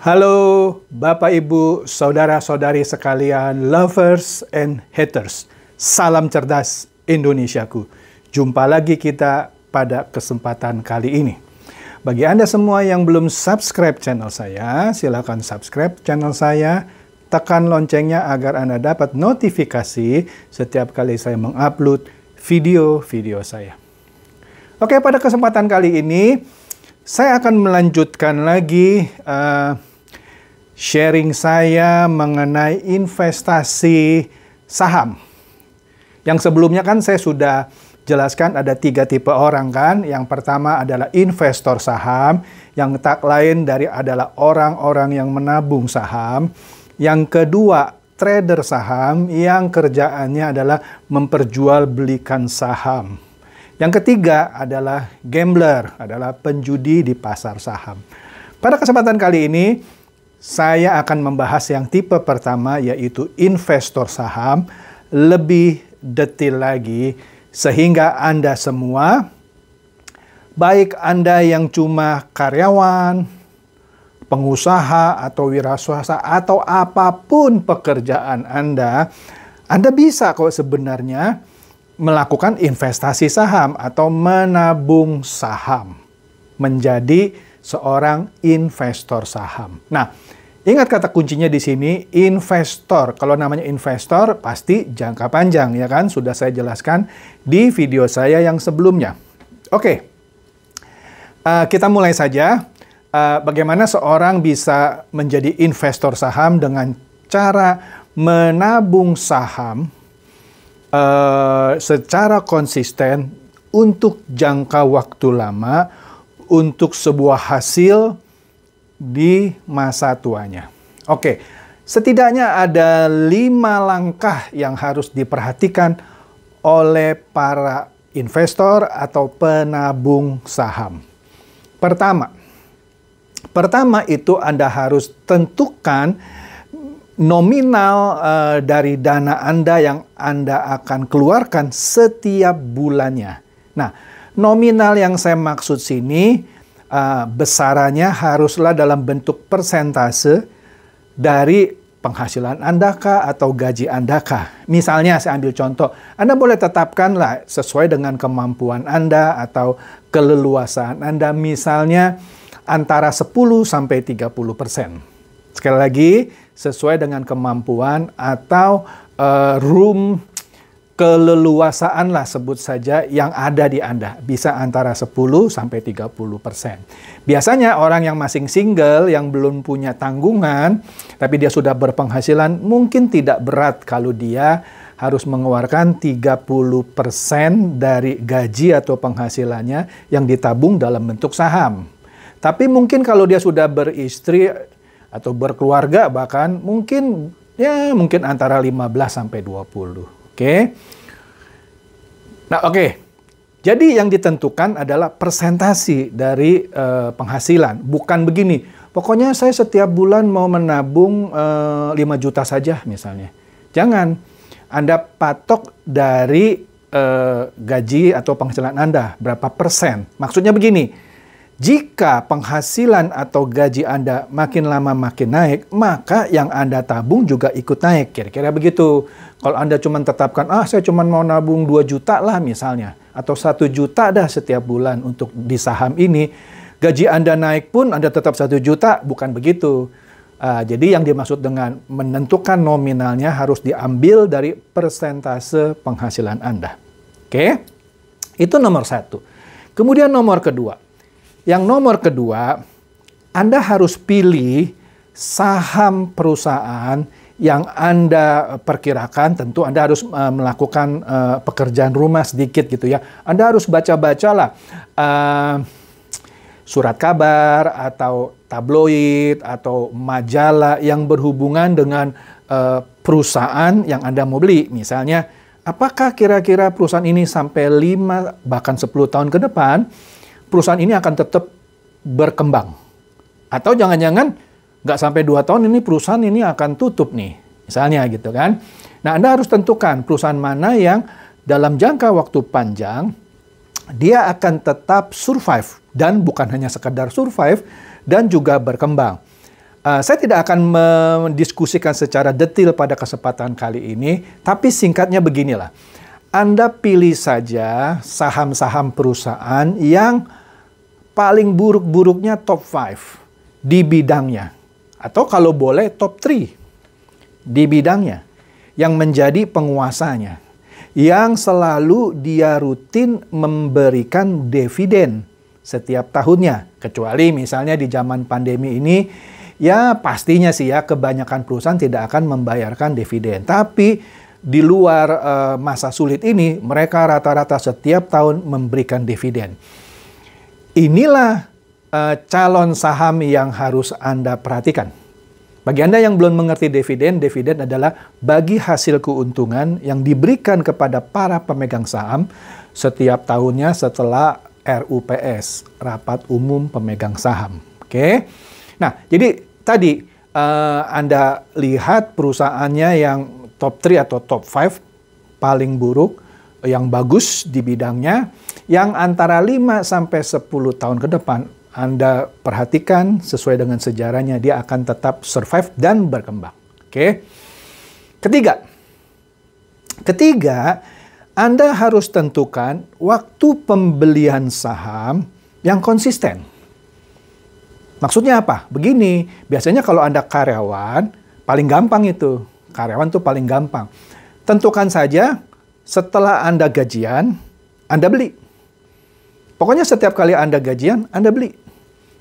Halo Bapak Ibu, Saudara-saudari sekalian, lovers and haters. Salam cerdas Indonesiaku. Jumpa lagi kita pada kesempatan kali ini. Bagi Anda semua yang belum subscribe channel saya, silakan subscribe channel saya. Tekan loncengnya agar Anda dapat notifikasi setiap kali saya mengupload video-video saya. Oke, pada kesempatan kali ini, saya akan melanjutkan lagi sharing saya mengenai investasi saham. Yang sebelumnya kan saya sudah jelaskan ada 3 tipe orang kan. Yang pertama adalah investor saham, yang tak lain dari adalah orang-orang yang menabung saham. Yang kedua, trader saham yang kerjaannya adalah memperjualbelikan saham. Yang ketiga adalah gambler, adalah penjudi di pasar saham. Pada kesempatan kali ini, saya akan membahas yang tipe pertama, yaitu investor saham, lebih detail lagi, sehingga Anda semua, baik Anda yang cuma karyawan, pengusaha, atau wiraswasta, atau apapun pekerjaan Anda bisa kok sebenarnya melakukan investasi saham atau menabung saham, menjadi seorang investor saham. Nah, ingat kata kuncinya di sini, investor. Kalau namanya investor, pasti jangka panjang, ya kan? Sudah saya jelaskan di video saya yang sebelumnya. Oke, kita mulai saja. Bagaimana seorang bisa menjadi investor saham dengan cara menabung saham secara konsisten untuk jangka waktu lama, untuk sebuah hasil di masa tuanya. Oke, setidaknya ada 5 langkah yang harus diperhatikan oleh para investor atau penabung saham. Pertama itu Anda harus tentukan nominal dari dana Anda yang Anda akan keluarkan setiap bulannya. Nah, nominal yang saya maksud sini besarannya haruslah dalam bentuk persentase dari penghasilan Anda kah atau gaji Anda kah. Misalnya saya ambil contoh, Anda boleh tetapkanlah sesuai dengan kemampuan Anda atau keleluasaan Anda, misalnya antara 10-30%. Sekali lagi, sesuai dengan kemampuan atau keleluasaan lah sebut saja yang ada di Anda. Bisa antara 10-30%. Biasanya orang yang masih single, yang belum punya tanggungan, tapi dia sudah berpenghasilan, mungkin tidak berat kalau dia harus mengeluarkan 30% dari gaji atau penghasilannya yang ditabung dalam bentuk saham. Tapi mungkin kalau dia sudah beristri atau berkeluarga bahkan mungkin antara 15-20. Oke. Nah, oke. Jadi yang ditentukan adalah persentasi dari penghasilan. Bukan begini, pokoknya saya setiap bulan mau menabung 5 juta saja misalnya. Jangan. Anda patok dari gaji atau penghasilan Anda. Berapa persen. Maksudnya begini, jika penghasilan atau gaji Anda makin lama makin naik, maka yang Anda tabung juga ikut naik. Kira-kira begitu. Kalau Anda cuma tetapkan, saya cuma mau nabung 2 juta lah misalnya, atau 1 juta dah setiap bulan untuk di saham ini, gaji Anda naik pun Anda tetap 1 juta, bukan begitu. Jadi yang dimaksud dengan menentukan nominalnya harus diambil dari persentase penghasilan Anda. Oke? Itu nomor 1. Kemudian nomor kedua. Yang nomor kedua, Anda harus pilih saham perusahaan yang Anda perkirakan. Tentu Anda harus melakukan pekerjaan rumah sedikit gitu ya. Anda harus baca-bacalah surat kabar atau tabloid atau majalah yang berhubungan dengan perusahaan yang Anda mau beli. Misalnya, apakah kira-kira perusahaan ini sampai 5 bahkan 10 tahun ke depan perusahaan ini akan tetap berkembang? Atau jangan-jangan nggak sampai 2 tahun ini perusahaan ini akan tutup nih. Misalnya gitu kan. Nah, Anda harus tentukan perusahaan mana yang dalam jangka waktu panjang dia akan tetap survive. Dan bukan hanya sekedar survive, dan juga berkembang. Saya tidak akan mendiskusikan secara detail pada kesempatan kali ini, tapi singkatnya beginilah. Anda pilih saja saham-saham perusahaan yang paling buruk-buruknya top 5 di bidangnya. Atau kalau boleh top 3 di bidangnya. Yang menjadi penguasanya. Yang selalu dia rutin memberikan dividen setiap tahunnya. Kecuali misalnya di zaman pandemi ini, ya pastinya sih ya kebanyakan perusahaan tidak akan membayarkan dividen. Tapi di luar masa sulit ini, mereka rata-rata setiap tahun memberikan dividen. Inilah calon saham yang harus Anda perhatikan. Bagi Anda yang belum mengerti dividen, dividen adalah bagi hasil keuntungan yang diberikan kepada para pemegang saham setiap tahunnya setelah RUPS, Rapat Umum Pemegang Saham. Oke. Nah, jadi tadi Anda lihat perusahaannya yang top 3 atau top 5 paling buruk, yang bagus di bidangnya, yang antara 5 sampai 10 tahun ke depan Anda perhatikan sesuai dengan sejarahnya, dia akan tetap survive dan berkembang. Oke. Ketiga, Anda harus tentukan waktu pembelian saham yang konsisten. Maksudnya apa? Begini, biasanya kalau Anda karyawan, paling gampang itu. Karyawan tuh paling gampang. Tentukan saja setelah Anda gajian, Anda beli. Pokoknya setiap kali Anda gajian, Anda beli.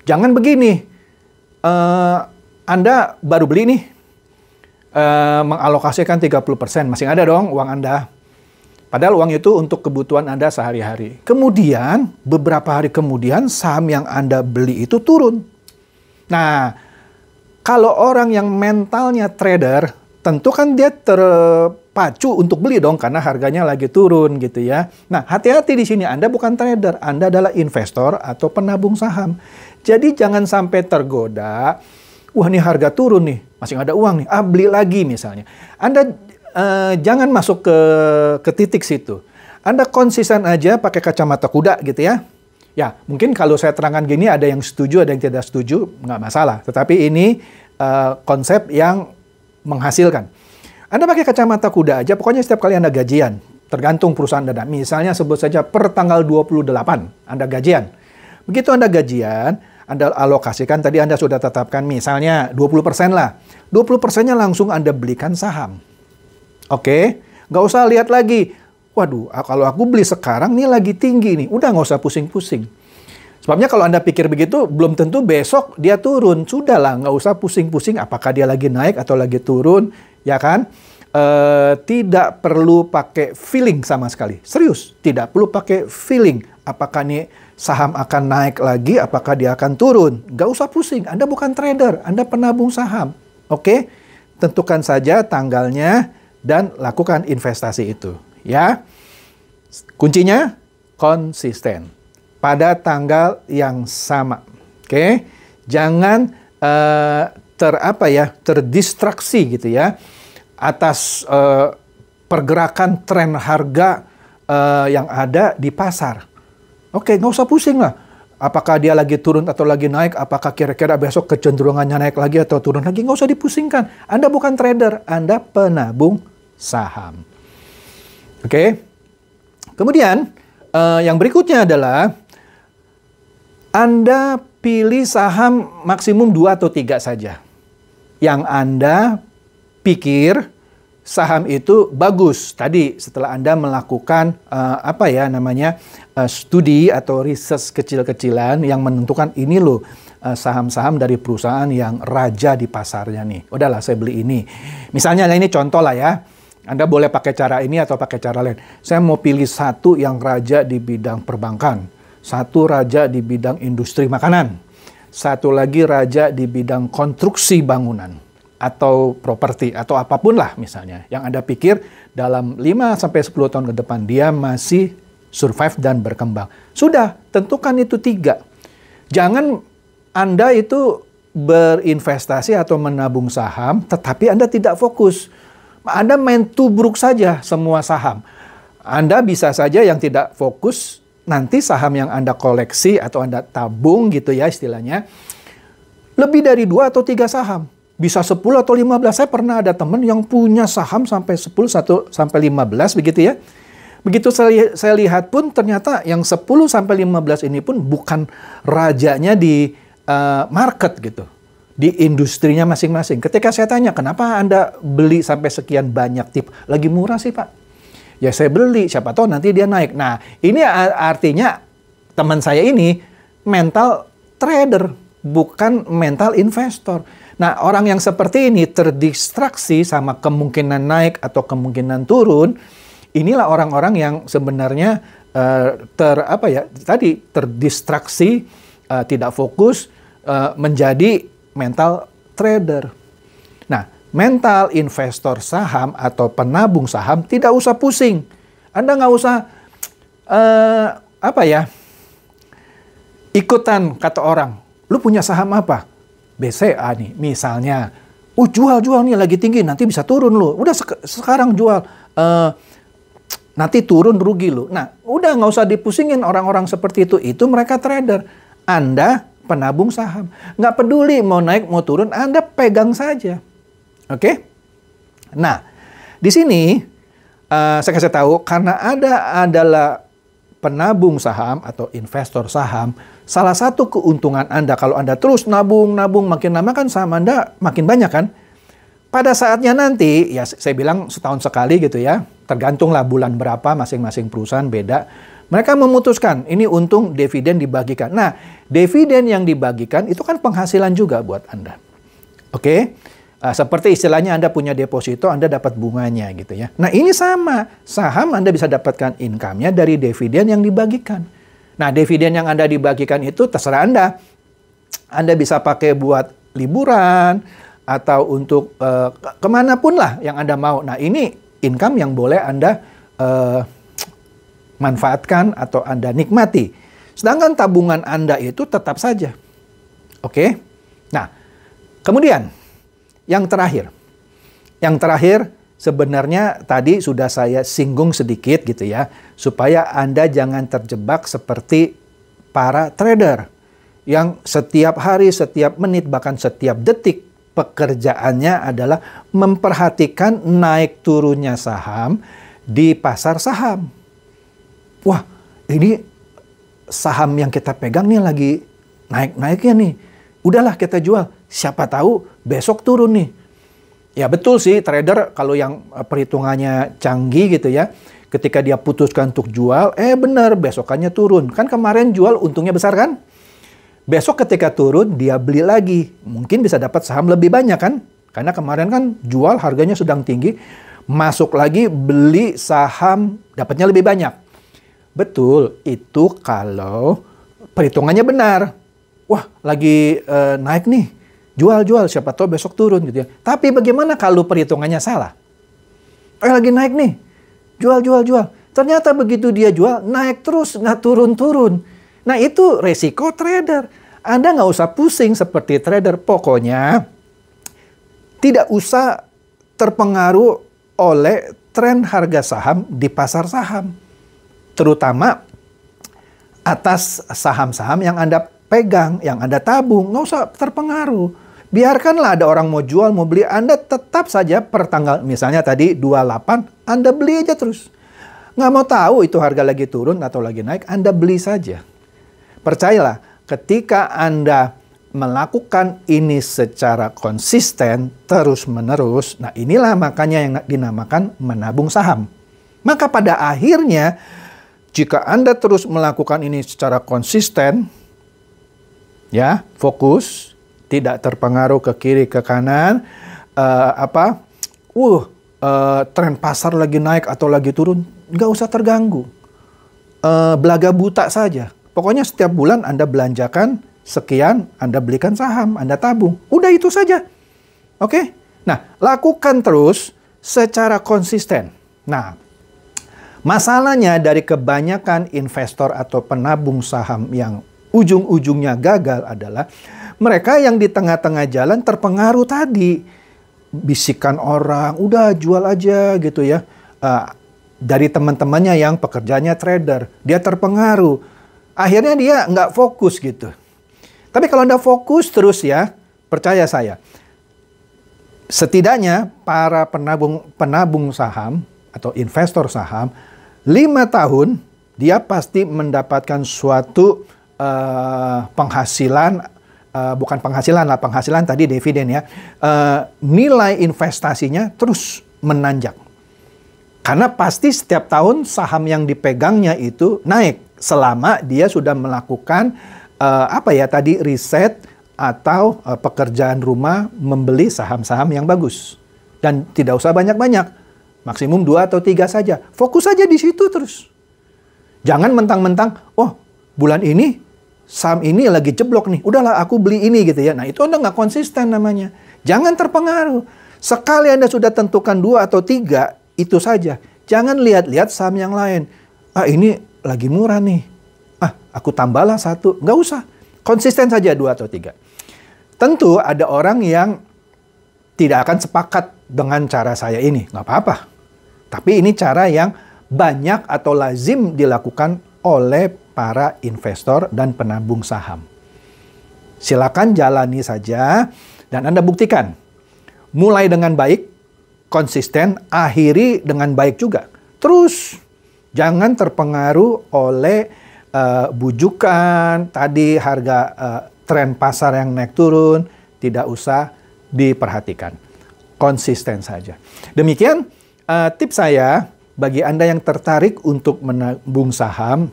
Jangan begini, Anda baru beli nih, mengalokasikan 30%, masih ada dong uang Anda. Padahal uang itu untuk kebutuhan Anda sehari-hari. Kemudian, beberapa hari kemudian, saham yang Anda beli itu turun. Nah, kalau orang yang mentalnya trader, tentu kan dia terpacu untuk beli dong karena harganya lagi turun gitu ya. Nah, hati-hati di sini, Anda bukan trader, Anda adalah investor atau penabung saham. Jadi jangan sampai tergoda, wah ini harga turun nih, masih ada uang nih, beli lagi misalnya. Anda jangan masuk ke titik situ. Anda konsisten aja pakai kacamata kuda gitu ya. Ya, mungkin kalau saya terangkan gini ada yang setuju, ada yang tidak setuju, nggak masalah. Tetapi ini konsep yang menghasilkan. Anda pakai kacamata kuda aja, pokoknya setiap kali Anda gajian, tergantung perusahaan Anda. Misalnya sebut saja per tanggal 28, Anda gajian. Begitu Anda gajian, Anda alokasikan, tadi Anda sudah tetapkan misalnya 20% lah. 20%-nya langsung Anda belikan saham. Oke? Nggak usah lihat lagi, waduh, kalau aku beli sekarang nih lagi tinggi nih. Udah nggak usah pusing-pusing. Sebabnya kalau Anda pikir begitu, belum tentu besok dia turun. Sudahlah, nggak usah pusing-pusing apakah dia lagi naik atau lagi turun, ya kan? Tidak perlu pakai feeling sama sekali. Serius, tidak perlu pakai feeling. Apakah nih saham akan naik lagi, apakah dia akan turun. Nggak usah pusing, Anda bukan trader, Anda penabung saham. Oke? Tentukan saja tanggalnya dan lakukan investasi itu. Ya, kuncinya konsisten. Pada tanggal yang sama. Oke? Jangan terdistraksi gitu ya atas pergerakan tren harga yang ada di pasar. Oke, nggak usah pusing lah. Apakah dia lagi turun atau lagi naik? Apakah kira-kira besok kecenderungannya naik lagi atau turun lagi? Nggak usah dipusingkan. Anda bukan trader, Anda penabung saham. Oke? Kemudian yang berikutnya adalah Anda pilih saham maksimum 2 atau 3 saja. Yang Anda pikir saham itu bagus. Tadi setelah Anda melakukan studi atau riset kecil-kecilan yang menentukan ini loh saham-saham dari perusahaan yang raja di pasarnya nih. Udahlah saya beli ini. Misalnya ini contoh lah ya. Anda boleh pakai cara ini atau pakai cara lain. Saya mau pilih satu yang raja di bidang perbankan. Satu raja di bidang industri makanan. Satu lagi raja di bidang konstruksi bangunan. Atau properti, atau apapun lah misalnya. Yang Anda pikir dalam 5-10 tahun ke depan dia masih survive dan berkembang. Sudah, tentukan itu 3. Jangan Anda itu berinvestasi atau menabung saham, tetapi Anda tidak fokus. Anda main tubruk saja semua saham. Anda bisa saja yang tidak fokus, nanti saham yang Anda koleksi atau Anda tabung gitu ya istilahnya, lebih dari 2 atau 3 saham. Bisa 10 atau 15. Saya pernah ada teman yang punya saham sampai 10, 1 sampai 15 begitu ya. Begitu saya lihat pun ternyata yang 10 sampai 15 ini pun bukan rajanya di market gitu. Di industrinya masing-masing. Ketika saya tanya, kenapa Anda beli sampai sekian banyak tip? Lagi murah sih Pak. Ya saya beli, siapa tahu nanti dia naik. Nah ini artinya teman saya ini mental trader, bukan mental investor. Nah, orang yang seperti ini terdistraksi sama kemungkinan naik atau kemungkinan turun. Inilah orang-orang yang sebenarnya terdistraksi, tidak fokus, menjadi mental trader. Nah, mental investor saham atau penabung saham tidak usah pusing. Anda nggak usah ikutan kata orang. Lu punya saham apa? BCA nih, misalnya. Jual nih lagi tinggi, nanti bisa turun lu. Udah sekarang jual. Nanti turun rugi lu. Nah, udah nggak usah dipusingin orang-orang seperti itu. Itu mereka trader. Anda penabung saham. Nggak peduli mau naik, mau turun, Anda pegang saja. Oke? Nah, di sini saya kasih tahu, karena adalah penabung saham atau investor saham, salah satu keuntungan Anda kalau Anda terus nabung, makin lama kan saham Anda makin banyak kan? Pada saatnya nanti, ya saya bilang setahun sekali gitu ya, tergantunglah bulan berapa masing-masing perusahaan beda. Mereka memutuskan, ini untung dividen dibagikan. Nah, dividen yang dibagikan itu kan penghasilan juga buat Anda. Oke? Seperti istilahnya Anda punya deposito, Anda dapat bunganya gitu ya. Nah, ini sama. Saham Anda bisa dapatkan income-nya dari dividen yang dibagikan. Nah, dividen yang Anda dibagikan itu terserah Anda. Anda bisa pakai buat liburan atau untuk kemanapun lah yang Anda mau. Nah, ini income yang boleh Anda manfaatkan atau Anda nikmati. Sedangkan tabungan Anda itu tetap saja. Oke? Nah, kemudian yang terakhir. Yang terakhir sebenarnya tadi sudah saya singgung sedikit gitu ya. Supaya Anda jangan terjebak seperti para trader. Yang setiap hari, setiap menit, bahkan setiap detik pekerjaannya adalah memperhatikan naik turunnya saham di pasar saham. Wah, ini saham yang kita pegang nih lagi naik-naiknya nih. Udahlah kita jual. Siapa tahu besok turun nih. Ya betul sih trader kalau yang perhitungannya canggih gitu ya. Ketika dia putuskan untuk jual, benar besokannya turun. Kan kemarin jual untungnya besar kan? Besok ketika turun dia beli lagi. Mungkin bisa dapat saham lebih banyak kan? Karena kemarin kan jual harganya sedang tinggi. Masuk lagi beli saham dapatnya lebih banyak. Betul, itu kalau perhitungannya benar. Wah, lagi naik nih. Jual, siapa tahu besok turun gitu ya. Tapi bagaimana kalau perhitungannya salah? Lagi naik nih. Jual. Ternyata begitu dia jual, naik terus, nggak turun-turun. Nah, itu resiko trader. Anda nggak usah pusing seperti trader. Pokoknya, tidak usah terpengaruh oleh tren harga saham di pasar saham. Terutama atas saham-saham yang Anda pegang, yang Anda tabung. Nggak usah terpengaruh. Biarkanlah ada orang mau jual, mau beli. Anda tetap saja per tanggal, misalnya tadi 28, Anda beli aja terus. Nggak mau tahu itu harga lagi turun atau lagi naik, Anda beli saja. Percayalah, ketika Anda melakukan ini secara konsisten, terus-menerus, nah inilah makanya yang dinamakan menabung saham. Maka pada akhirnya, jika Anda terus melakukan ini secara konsisten, ya, fokus, tidak terpengaruh ke kiri ke kanan, tren pasar lagi naik atau lagi turun, nggak usah terganggu. Belaga buta saja. Pokoknya setiap bulan Anda belanjakan sekian, Anda belikan saham, Anda tabung. Udah itu saja. Oke? Nah, lakukan terus secara konsisten. Nah, masalahnya dari kebanyakan investor atau penabung saham yang ujung-ujungnya gagal adalah mereka yang di tengah-tengah jalan terpengaruh tadi. Bisikan orang, udah jual aja gitu ya. Dari teman-temannya yang pekerjaannya trader. Dia terpengaruh. Akhirnya dia nggak fokus gitu. Tapi kalau Anda fokus terus ya, percaya saya, setidaknya para penabung saham atau investor saham, 5 tahun dia pasti mendapatkan suatu penghasilan, bukan penghasilan lah, penghasilan tadi dividen ya, nilai investasinya terus menanjak. Karena pasti setiap tahun saham yang dipegangnya itu naik selama dia sudah melakukan riset atau pekerjaan rumah membeli saham-saham yang bagus. Dan tidak usah banyak-banyak, maksimum 2 atau 3 saja. Fokus saja di situ terus. Jangan mentang-mentang, oh bulan ini saham ini lagi jeblok nih, udahlah aku beli ini gitu ya. Nah itu Anda nggak konsisten namanya. Jangan terpengaruh. Sekali Anda sudah tentukan 2 atau 3, itu saja. Jangan lihat-lihat saham yang lain. Ini lagi murah nih. Aku tambahlah 1. Nggak usah. Konsisten saja 2 atau 3. Tentu ada orang yang tidak akan sepakat dengan cara saya ini. Nggak apa-apa. Tapi ini cara yang banyak atau lazim dilakukan oleh para investor dan penabung saham. Silakan jalani saja dan Anda buktikan. Mulai dengan baik, konsisten, akhiri dengan baik juga. Terus jangan terpengaruh oleh bujukan, tadi harga tren pasar yang naik turun, tidak usah diperhatikan. Konsisten saja. Demikian tips saya bagi Anda yang tertarik untuk menabung saham,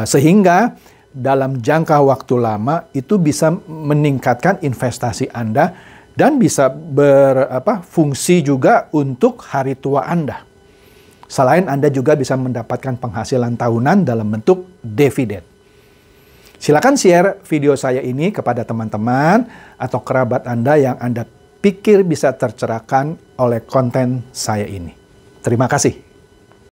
sehingga dalam jangka waktu lama itu bisa meningkatkan investasi Anda dan bisa berfungsi juga untuk hari tua Anda. Selain Anda juga bisa mendapatkan penghasilan tahunan dalam bentuk dividen. Silakan share video saya ini kepada teman-teman atau kerabat Anda yang Anda pikir bisa tercerahkan oleh konten saya ini. Terima kasih.